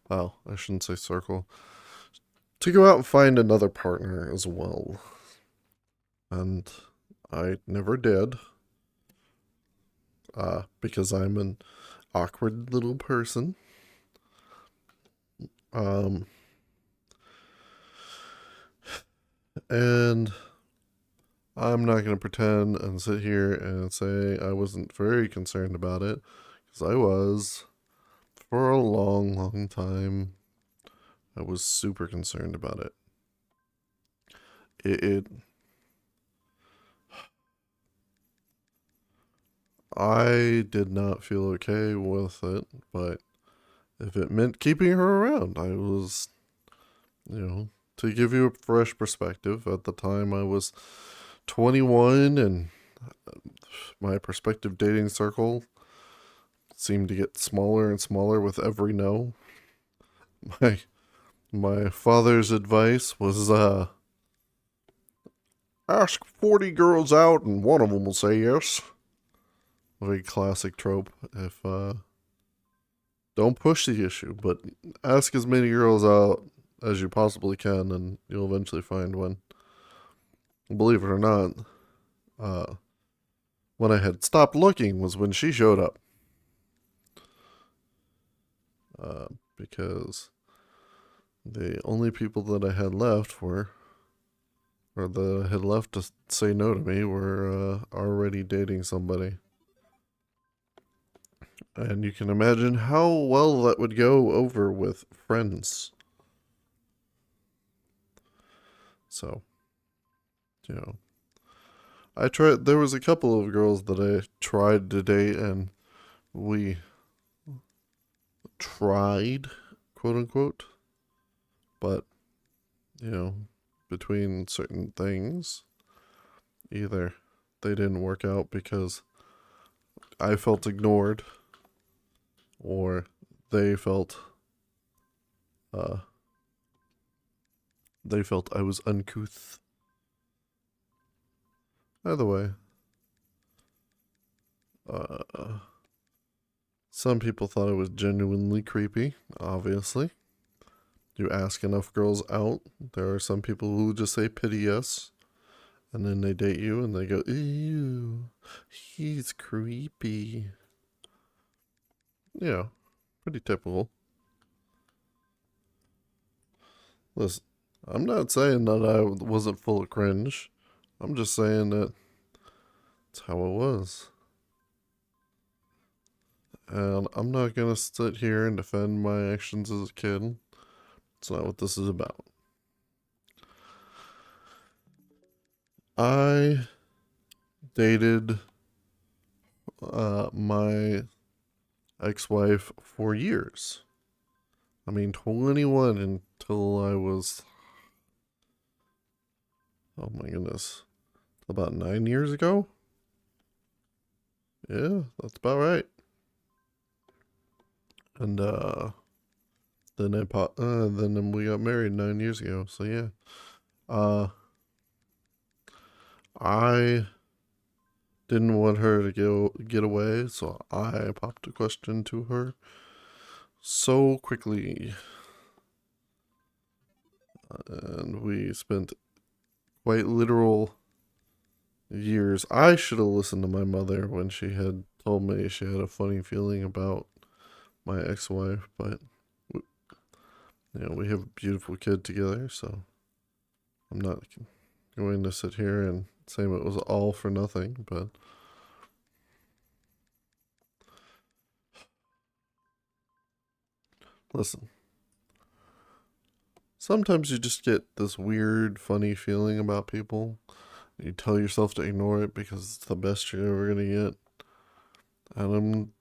Well, I shouldn't say circle. To go out and find another partner as well. And I never did, because I'm an awkward little person. Um, and I'm not going to pretend and sit here and say I wasn't very concerned about it, because I was. For a long, long time, I was super concerned about it. It I did not feel okay with it, but if it meant keeping her around, I was, you know, to give you a fresh perspective, at the time I was 21 and my prospective dating circle seemed to get smaller and smaller with every no. My my father's advice was ask 40 girls out and one of them will say yes. A very classic trope. If don't push the issue, but ask as many girls out as you possibly can, and you'll eventually find one. Believe it or not, uh, when I had stopped looking was when she showed up. Uh, because the only people that I had left were, or that I had left to say no to me, were already dating somebody. And you can imagine how well that would go over with friends. So, you know, I tried. There was a couple of girls that I tried to date, and we tried, quote unquote. But you know, between certain things, either they didn't work out because I felt ignored, or they felt uh they felt I was uncouth. Either way, uh, some people thought it was genuinely creepy. Obviously, you ask enough girls out, there are some people who just say pity yes, and then they date you and they go, ew, he's creepy. Yeah, pretty typical. Listen, I'm not saying that I wasn't full of cringe. I'm just saying that it's how it was. And I'm not going to sit here and defend my actions as a kid. It's not what this is about. I dated my ex wife for years. I mean, 21 until I was, oh my goodness, about 9 years ago? Yeah, that's about right. And then we got married 9 years ago. So yeah, uh, I didn't want her to get away, so I popped a question to her so quickly, and we spent quite literal years. I should have listened to my mother when she had told me she had a funny feeling about my ex-wife, but we have a beautiful kid together, so I'm not going to sit here and say it was all for nothing. But listen, sometimes you just get this weird, funny feeling about people. You tell yourself to ignore it because it's the best you're ever gonna get. And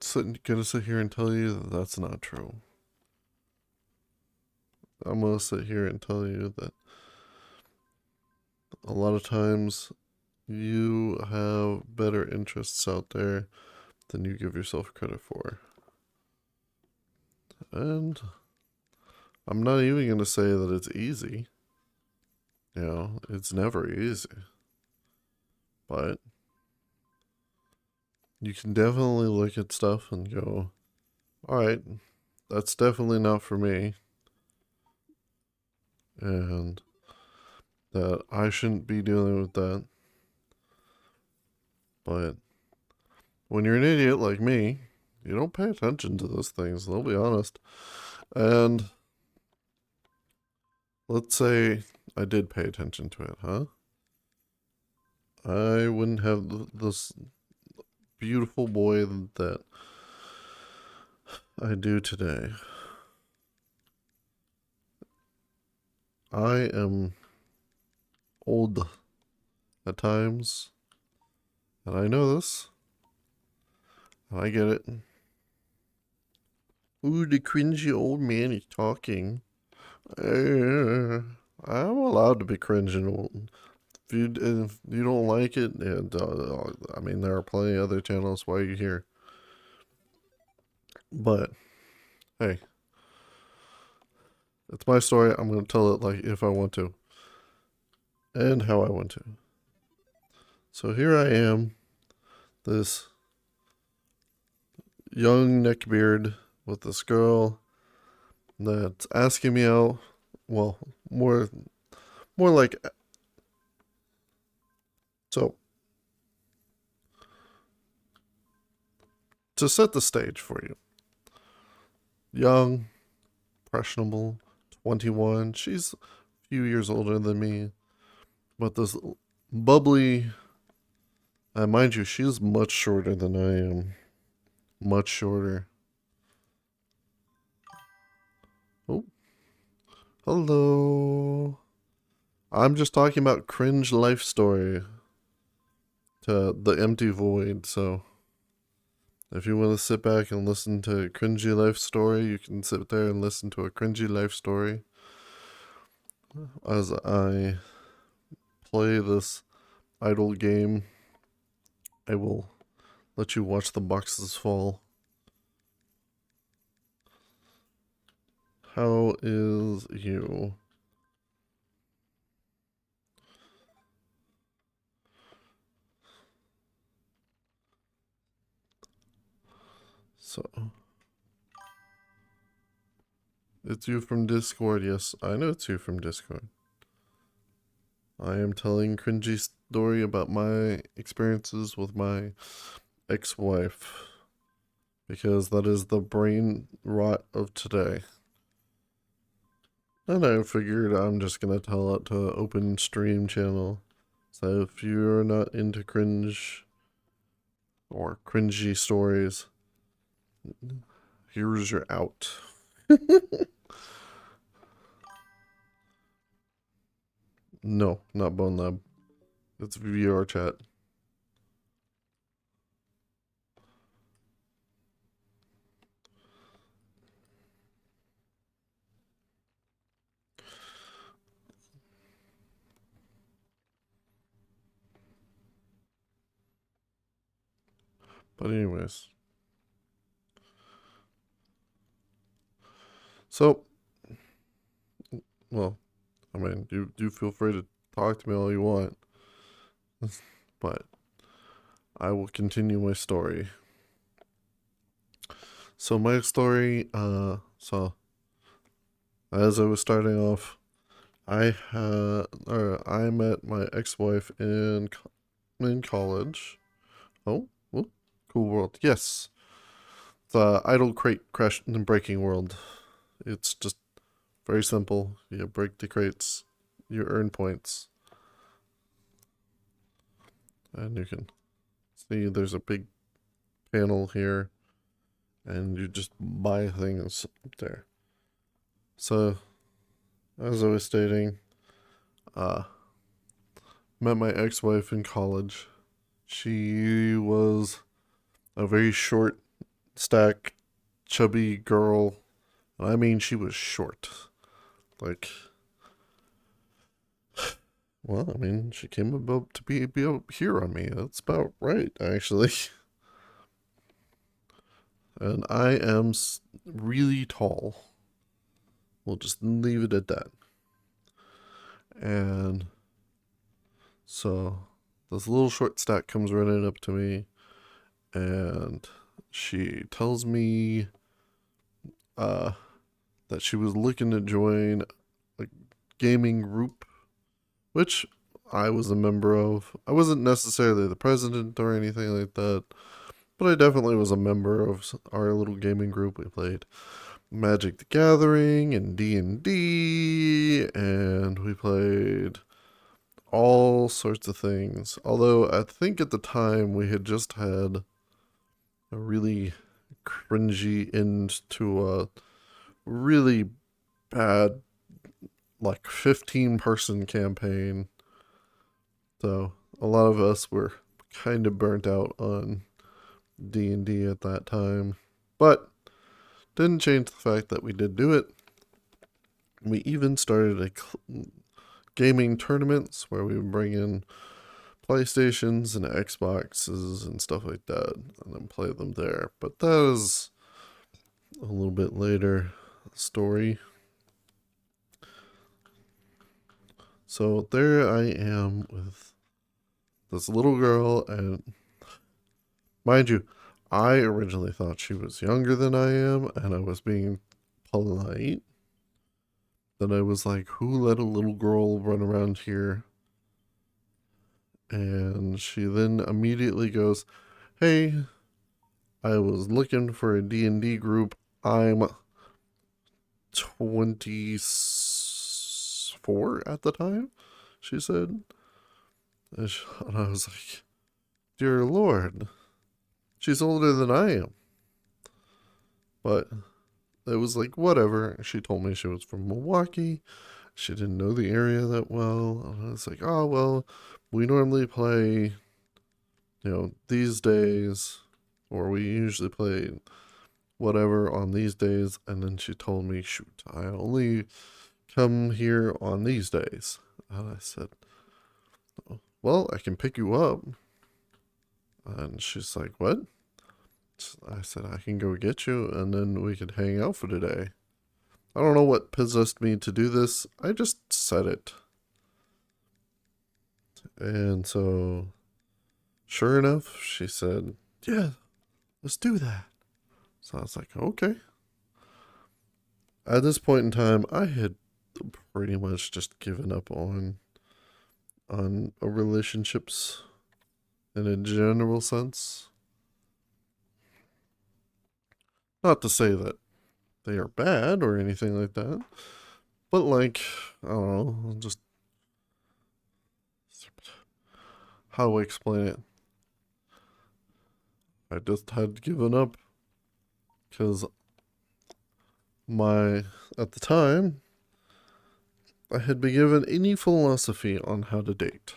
gonna sit here and tell you that that's not true. I'm gonna sit here and tell you that a lot of times you have better interests out there than you give yourself credit for. And I'm not even gonna say that it's easy. It's never easy. But you can definitely look at stuff and go, all right, that's definitely not for me, and that I shouldn't be dealing with that. But when you're an idiot like me, you don't pay attention to those things, I'll be honest. And let's say I did pay attention to it, huh? I wouldn't have this beautiful boy that I do today. I am old at times, and I know this, and I get it. Ooh, the cringy old man is talking. I'm allowed to be cringing. If you don't like it, and I mean, there are plenty of other channels why you're here. But hey, it's my story. I'm gonna tell it like if I want to, and how I want to. So here I am, this young neckbeard with this girl that's asking me out. Well, more like so. To set the stage for you, young, impressionable, 21. She's a few years older than me, but this bubbly. Mind you, she's much shorter than I am. Much shorter. Oh, hello. I'm just talking about cringe life story to the empty void. So if you want to sit back and listen to a cringy life story, you can sit there and listen to a cringy life story as I play this idle game. I will let you watch the boxes fall. How is you? So, it's you from Discord. Yes, I know it's you from Discord. I am telling cringy story about my experiences with my ex-wife because that is the brain rot of today. And I figured I'm just gonna tell it to open stream channel. So if you're not into cringe or cringy stories, here's your out. No, not Bone Lab. It's VR chat. But anyways. So, well, I mean, you feel free to talk to me all you want. But I will continue my story. So my story, so as I was starting off, I met my ex-wife in college. Oh, cool world. Yes, the idle crate crash and breaking world. It's just very simple. You break the crates, you earn points, and you can see there's a big panel here, and you just buy things up there. So, as I was stating, uh, met my ex-wife in college. She was a very short, stack, chubby girl. I mean, she was short. Like, well, I mean, she came about to be up here on me. That's about right, actually. And I am really tall. We'll just leave it at that. And so this little short stack comes running up to me, and she tells me uh, that she was looking to join a gaming group, which I was a member of. I wasn't necessarily the president or anything like that, but I definitely was a member of our little gaming group. We played Magic the Gathering and D&D, and we played all sorts of things. Although I think at the time we had just had a really cringy end to a really bad, like 15-person campaign. So a lot of us were kind of burnt out on D&D at that time. But didn't change the fact that we did do it. We even started gaming tournaments where we would bring in PlayStations and Xboxes and stuff like that and then play them there. But that is a little bit later story. So there I am with this little girl, and mind you, I originally thought she was younger than I am, and I was being polite. Then I was like, who let a little girl run around here? And she then immediately goes, hey, I was looking for a D&D group. I'm 24 at the time, she said. And I was like, dear Lord, she's older than I am. But it was like, whatever. She told me she was from Milwaukee. She didn't know the area that well. And I was like, oh, well, we normally play, these days, or we usually play whatever on these days. And then she told me, shoot, I only come here on these days. And I said, well, I can pick you up. And she's like, what? I said, I can go get you, and then we could hang out for today. I don't know what possessed me to do this. I just said it. And so, sure enough, she said, yeah, let's do that. So I was like, okay. At this point in time, I had pretty much just given up on relationships in a general sense. Not to say that they are bad or anything like that, but like, I don't know, just how do I explain it? I just had given up because at the time, I had been given any philosophy on how to date.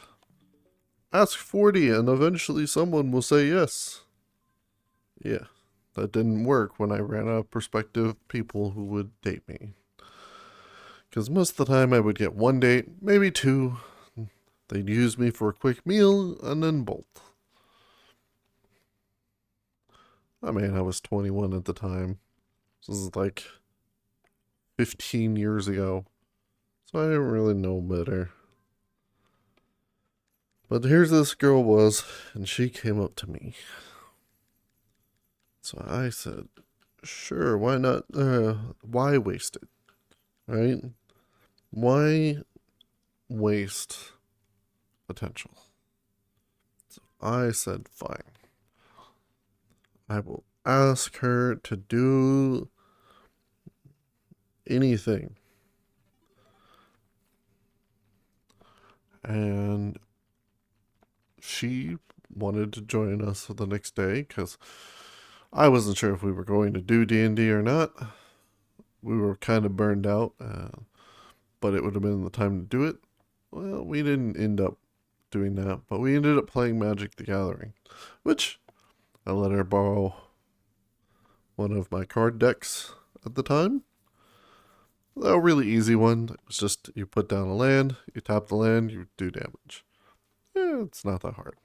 Ask 40 and eventually someone will say yes. Yeah, that didn't work when I ran out of prospective people who would date me. Because most of the time I would get one date, maybe two. They'd use me for a quick meal and then bolt. I mean, I was 21 at the time. This is like 15 years ago. So I didn't really know better. But here's this girl was, and she came up to me. So I said, sure, why not? Why waste it? Right? Why waste potential? So I said, fine. I will ask her to do anything. And she wanted to join us the next day because I wasn't sure if we were going to do D&D or not. We were kind of burned out, but it would have been the time to do it. Well, we didn't end up doing that, but we ended up playing Magic the Gathering, which I let her borrow one of my card decks at the time. A really easy one. It was just you put down a land, you tap the land, you do damage. It's not that hard.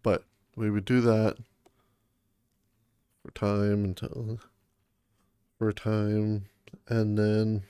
But we would do that for a time, and then